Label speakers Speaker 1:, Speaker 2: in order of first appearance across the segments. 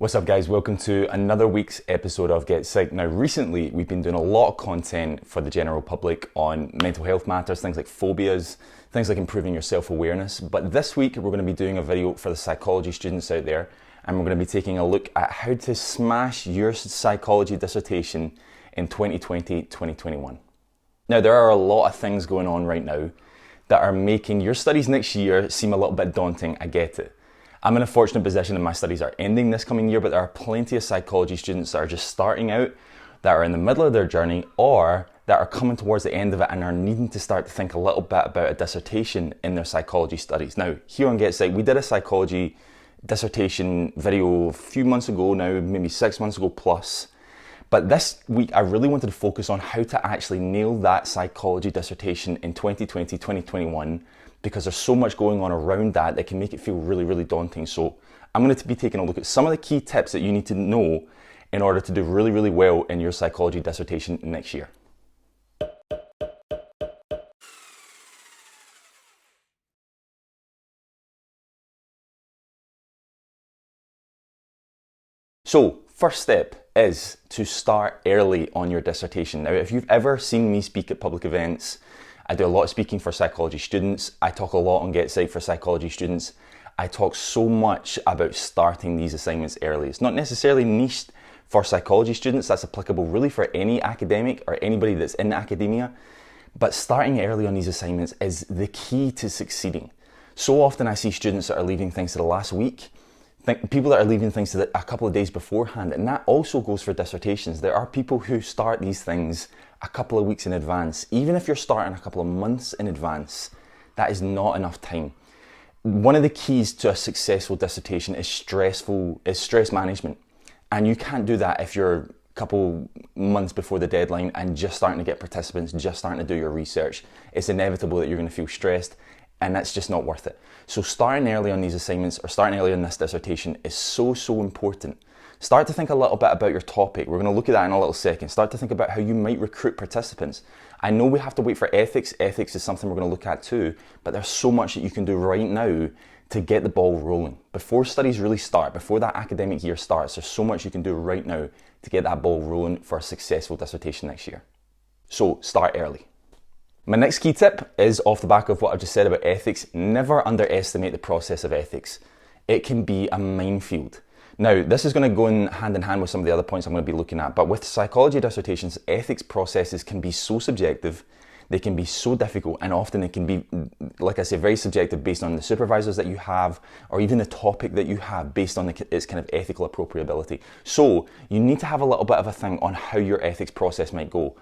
Speaker 1: What's up guys, welcome to another week's episode of Getpsyched. Now recently we've been doing a lot of content for the general public on mental health matters, things like phobias, things like improving your self-awareness. But this week we're going to be doing a video for the psychology students out there, and we're going to be taking a look at how to smash your psychology dissertation in 2020-2021. Now there are a lot of things going on right now that are making your studies next year seem a little bit daunting. I get it. I'm in a fortunate position and my studies are ending this coming year, but there are plenty of psychology students that are just starting out, that are in the middle of their journey, or that are coming towards the end of it and are needing to start to think a little bit about a dissertation in their psychology studies. Now, here on Getpsyched, we did a psychology dissertation video a few months ago now, maybe 6 months ago plus. But this week, I really wanted to focus on how to actually nail that psychology dissertation in 2020, 2021, because there's so much going on around that that can make it feel really, really daunting. So I'm going to be taking a look at some of the key tips that you need to know in order to do really, really well in your psychology dissertation next year. So, first step is to start early on your dissertation. Now, if you've ever seen me speak at public events, I do a lot of speaking for psychology students. I talk a lot on Getpsyched for psychology students. I talk so much about starting these assignments early. It's not necessarily niched for psychology students. That's applicable really for any academic or anybody that's in academia. But starting early on these assignments is the key to succeeding. So often I see students that are leaving things to the last week, people that are leaving things to a couple of days beforehand, and that also goes for dissertations. There are people who start these things a couple of weeks in advance. Even if you're starting a couple of months in advance, that is not enough time. One of the keys to a successful dissertation is stress management. And you can't do that if you're a couple months before the deadline and just starting to get participants, just starting to do your research. It's inevitable that you're going to feel stressed, and that's just not worth it. So starting early on these assignments, or starting early on this dissertation, is so important. Start to think a little bit about your topic. We're going to look at that in a little second. Start to think about how you might recruit participants. I know we have to wait for ethics. Ethics is something we're going to look at too, but there's so much that you can do right now to get the ball rolling. Before studies really start, before that academic year starts, there's so much you can do right now to get that ball rolling for a successful dissertation next year. So start early. My next key tip is off the back of what I've just said about ethics. Never underestimate the process of ethics. It can be a minefield. Now, this is going to go hand in hand with some of the other points I'm going to be looking at, but with psychology dissertations, ethics processes can be so subjective, they can be so difficult, and often it can be, like I say, very subjective based on the supervisors that you have, or even the topic that you have based on its kind of ethical appropriability. So, you need to have a little bit of a thing on how your ethics process might go.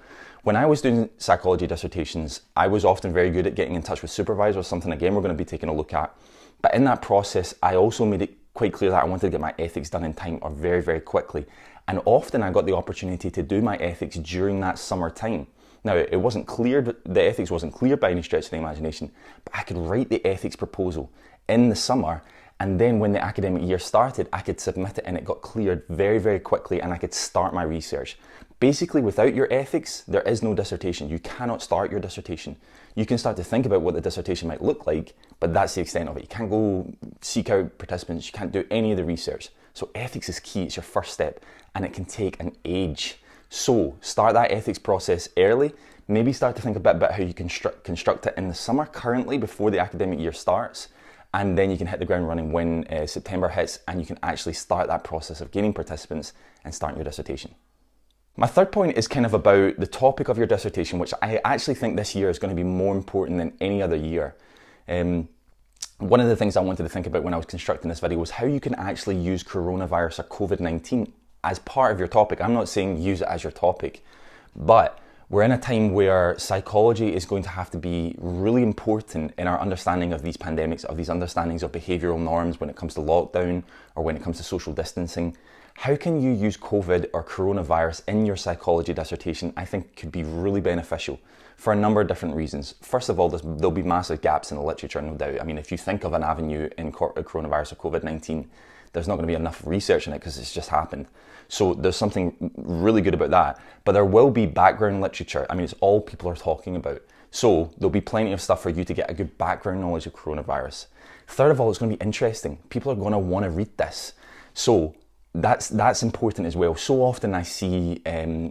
Speaker 1: When I was doing psychology dissertations, I was often very good at getting in touch with supervisors, something again we're going to be taking a look at. But in that process, I also made it quite clear that I wanted to get my ethics done in time, or very, very quickly. And often I got the opportunity to do my ethics during that summer time. Now, it wasn't clear, the ethics wasn't clear by any stretch of the imagination, but I could write the ethics proposal in the summer, and then when the academic year started, I could submit it and it got cleared very, very quickly, and I could start my research. Basically, without your ethics, there is no dissertation. You cannot start your dissertation. You can start to think about what the dissertation might look like, but that's the extent of it. You can't go seek out participants. You can't do any of the research. So ethics is key. It's your first step, and it can take an age. So start that ethics process early. Maybe start to think a bit about how you construct it in the summer currently before the academic year starts, and then you can hit the ground running when September hits, and you can actually start that process of gaining participants and starting your dissertation. My third point is kind of about the topic of your dissertation, which I actually think this year is going to be more important than any other year. One of the things I wanted to think about when I was constructing this video was how you can actually use coronavirus or COVID-19 as part of your topic. I'm not saying use it as your topic, but we're in a time where psychology is going to have to be really important in our understanding of these pandemics, of these understandings of behavioural norms when it comes to lockdown or when it comes to social distancing. How can you use COVID or coronavirus in your psychology dissertation? I think could be really beneficial for a number of different reasons. First of all, there'll be massive gaps in the literature, no doubt. I mean, if you think of an avenue in coronavirus or COVID-19, there's not going to be enough research in it because it's just happened. So there's something really good about that. But there will be background literature. I mean, it's all people are talking about. So there'll be plenty of stuff for you to get a good background knowledge of coronavirus. Third of all, it's going to be interesting. People are going to want to read this. So that's important as well. So often I see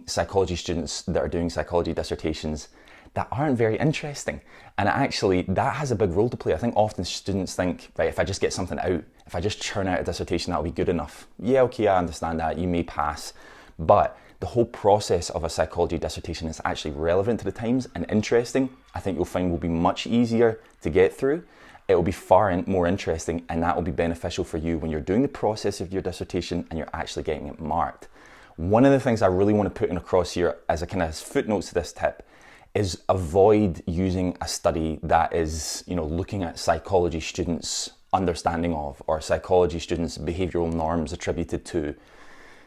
Speaker 1: psychology students that are doing psychology dissertations that aren't very interesting. And actually, that has a big role to play. I think often students think, right, if I just get something out, if I just churn out a dissertation, that'll be good enough. Yeah, okay, I understand that, you may pass. But the whole process of a psychology dissertation is actually relevant to the times and interesting. I think you'll find will be much easier to get through. It will be far more interesting, and that will be beneficial for you when you're doing the process of your dissertation and you're actually getting it marked. One of the things I really want to put in across here as a kind of footnotes to this tip is avoid using a study that is, looking at psychology students' understanding of, or psychology students' behavioural norms attributed to.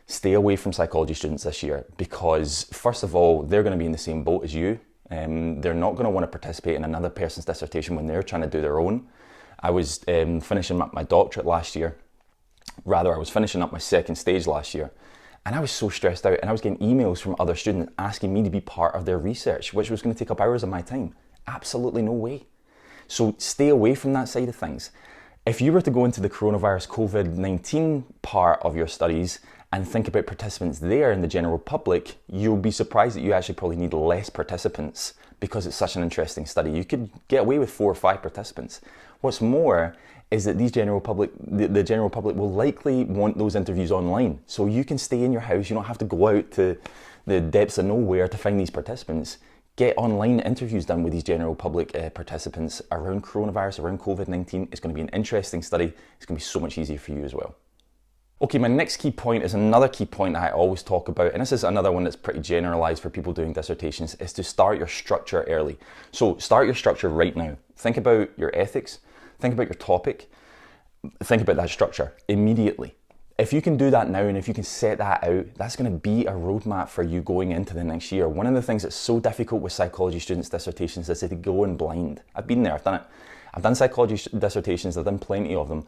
Speaker 1: Stay away from psychology students this year, because first of all, they're going to be in the same boat as you. They're not going to want to participate in another person's dissertation when they're trying to do their own. I was finishing up my doctorate last year. Rather, I was finishing up my second stage last year. And I was so stressed out, and I was getting emails from other students asking me to be part of their research, which was going to take up hours of my time. Absolutely no way. So stay away from that side of things. If you were to go into the coronavirus COVID-19 part of your studies and think about participants there in the general public, you'll be surprised that you actually probably need less participants because it's such an interesting study. You could get away with 4 or 5 participants. What's more is that the general public will likely want those interviews online. So you can stay in your house, you don't have to go out to the depths of nowhere to find these participants. Get online interviews done with these general public participants around coronavirus, around COVID-19. It's going to be an interesting study. It's going to be so much easier for you as well. Okay, my next key point is another key point I always talk about, and this is another one that's pretty generalized for people doing dissertations, is to start your structure early. So start your structure right now. Think about your ethics, think about your topic, think about that structure immediately. If you can do that now, and if you can set that out, that's going to be a roadmap for you going into the next year. One of the things that's so difficult with psychology students' dissertations is that they go in blind. I've been there, I've done it. I've done psychology dissertations, I've done plenty of them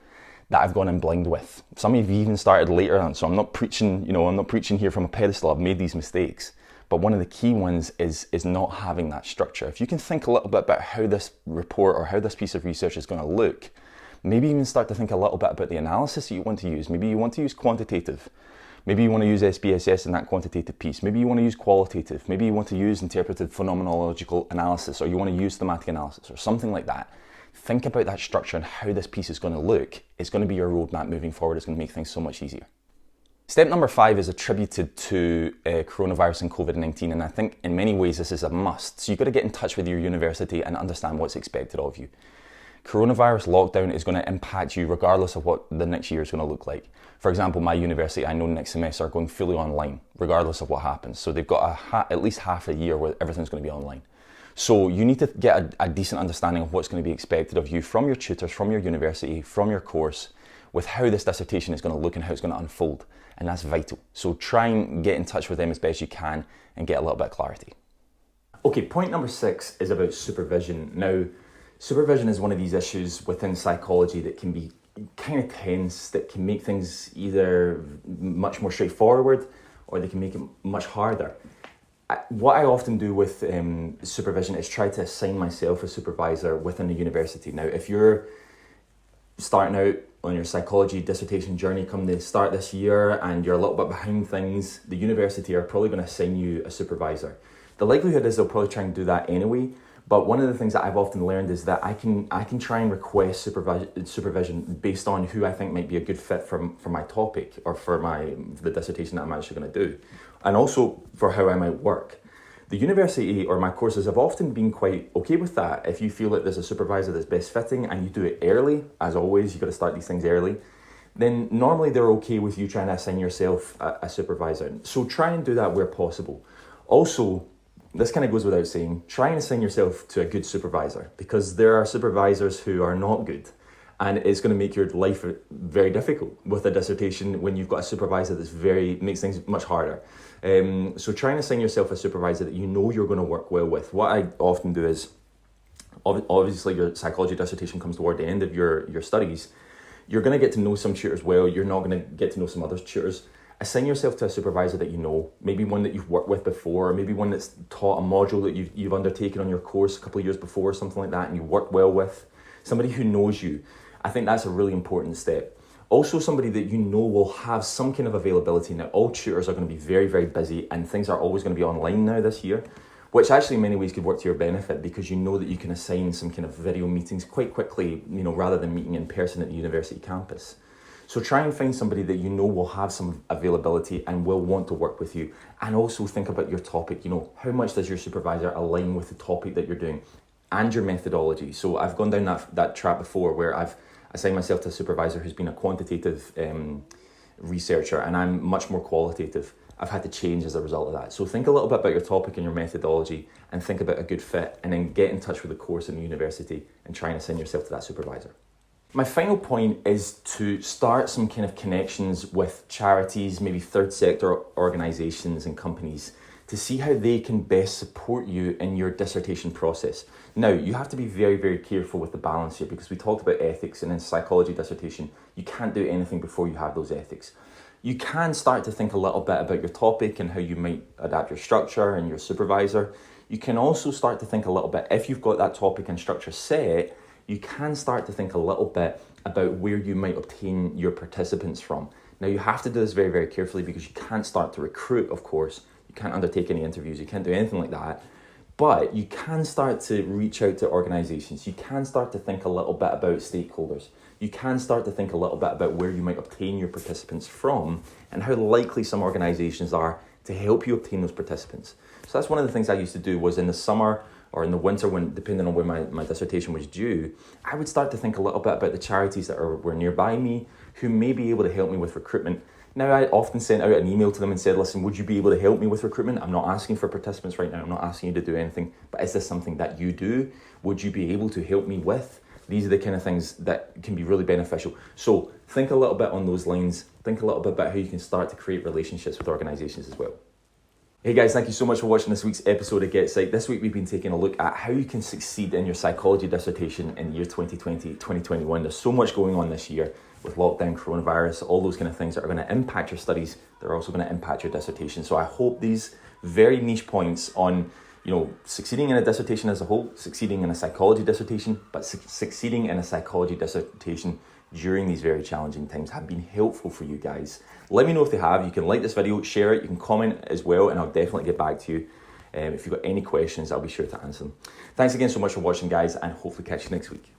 Speaker 1: that I've gone in blind with. Some of you even started later on, so I'm not preaching, I'm not preaching here from a pedestal. I've made these mistakes. But one of the key ones is not having that structure. If you can think a little bit about how this report or how this piece of research is going to look, maybe even start to think a little bit about the analysis that you want to use. Maybe you want to use quantitative. Maybe you want to use SPSS in that quantitative piece. Maybe you want to use qualitative. Maybe you want to use interpretive phenomenological analysis, or you want to use thematic analysis or something like that. Think about that structure and how this piece is going to look. It's going to be your roadmap moving forward. It's going to make things so much easier. Step number 5 is attributed to coronavirus and COVID-19, and I think in many ways this is a must. So you've got to get in touch with your university and understand what's expected of you. Coronavirus lockdown is going to impact you regardless of what the next year is going to look like. For example, my university, I know next semester are going fully online, regardless of what happens. So they've got at least half a year where everything's going to be online. So you need to get a decent understanding of what's going to be expected of you from your tutors, from your university, from your course, with how this dissertation is going to look and how it's going to unfold. And that's vital. So try and get in touch with them as best you can and get a little bit of clarity. Okay, point number 6 is about supervision. Now, supervision is one of these issues within psychology that can be kind of tense, that can make things either much more straightforward or they can make it much harder. What I often do with supervision is try to assign myself a supervisor within the university. Now, if you're starting out on your psychology dissertation journey come the start this year and you're a little bit behind things, the university are probably going to assign you a supervisor. The likelihood is they'll probably try and do that anyway, but one of the things that I've often learned is that I can try and request supervision based on who I think might be a good fit for my topic or for the dissertation that I'm actually going to do, and also for how I might work. The university or my courses have often been quite okay with that. If you feel that there's a supervisor that's best fitting and you do it early, as always, you've got to start these things early, then normally they're okay with you trying to assign yourself a supervisor. So try and do that where possible. Also, this kind of goes without saying, try and assign yourself to a good supervisor, because there are supervisors who are not good, and it's going to make your life very difficult with a dissertation when you've got a supervisor that's makes things much harder. So try and assign yourself a supervisor that you know you're going to work well with. What I often do is, obviously your psychology dissertation comes toward the end of your studies, you're going to get to know some tutors well, you're not going to get to know some other tutors. Assign yourself to a supervisor that you know, maybe one that you've worked with before, maybe one that's taught a module that you've undertaken on your course a couple of years before, something like that, and you work well with. Somebody who knows you. I think that's a really important step. Also somebody that you know will have some kind of availability. Now, all tutors are going to be very, very busy, and things are always going to be online now this year, which actually in many ways could work to your benefit, because you know that you can assign some kind of video meetings quite quickly, rather than meeting in person at the university campus. So try and find somebody that you know will have some availability and will want to work with you. And also think about your topic. How much does your supervisor align with the topic that you're doing and your methodology? So I've gone down that track before, where I've assigned myself to a supervisor who's been a quantitative researcher, and I'm much more qualitative. I've had to change as a result of that. So think a little bit about your topic and your methodology, and think about a good fit, and then get in touch with the course in the university and try and assign yourself to that supervisor. My final point is to start some kind of connections with charities, maybe third sector organisations and companies, to see how they can best support you in your dissertation process. Now, you have to be very, very careful with the balance here, because we talked about ethics, and in psychology dissertation, you can't do anything before you have those ethics. You can start to think a little bit about your topic and how you might adapt your structure and your supervisor. You can also start to think a little bit, if you've got that topic and structure set, you can start to think a little bit about where you might obtain your participants from. Now, you have to do this very, very carefully, because you can't start to recruit, of course. You can't undertake any interviews, you can't do anything like that. But you can start to reach out to organisations. You can start to think a little bit about stakeholders. You can start to think a little bit about where you might obtain your participants from, and how likely some organisations are to help you obtain those participants. So that's one of the things I used to do, was in the summer or in the winter, when, depending on when my dissertation was due, I would start to think a little bit about the charities that were nearby me, who may be able to help me with recruitment. Now, I often sent out an email to them and said, listen, would you be able to help me with recruitment? I'm not asking for participants right now. I'm not asking you to do anything, but is this something that you do? Would you be able to help me with? These are the kind of things that can be really beneficial. So think a little bit on those lines. Think a little bit about how you can start to create relationships with organisations as well. Hey guys, thank you so much for watching this week's episode of Getpsyched. This week we've been taking a look at how you can succeed in your psychology dissertation in year 2020, 2021. There's so much going on this year with lockdown, coronavirus, all those kind of things that are going to impact your studies. They're also going to impact your dissertation. So I hope these very niche points on, succeeding in a dissertation as a whole, succeeding in a psychology dissertation, but succeeding in a psychology dissertation during these very challenging times have been helpful for you guys. Let me know if they have. You can like this video, share it, you can comment as well, and I'll definitely get back to you. If you've got any questions, I'll be sure to answer them. Thanks again so much for watching, guys, and hopefully catch you next week.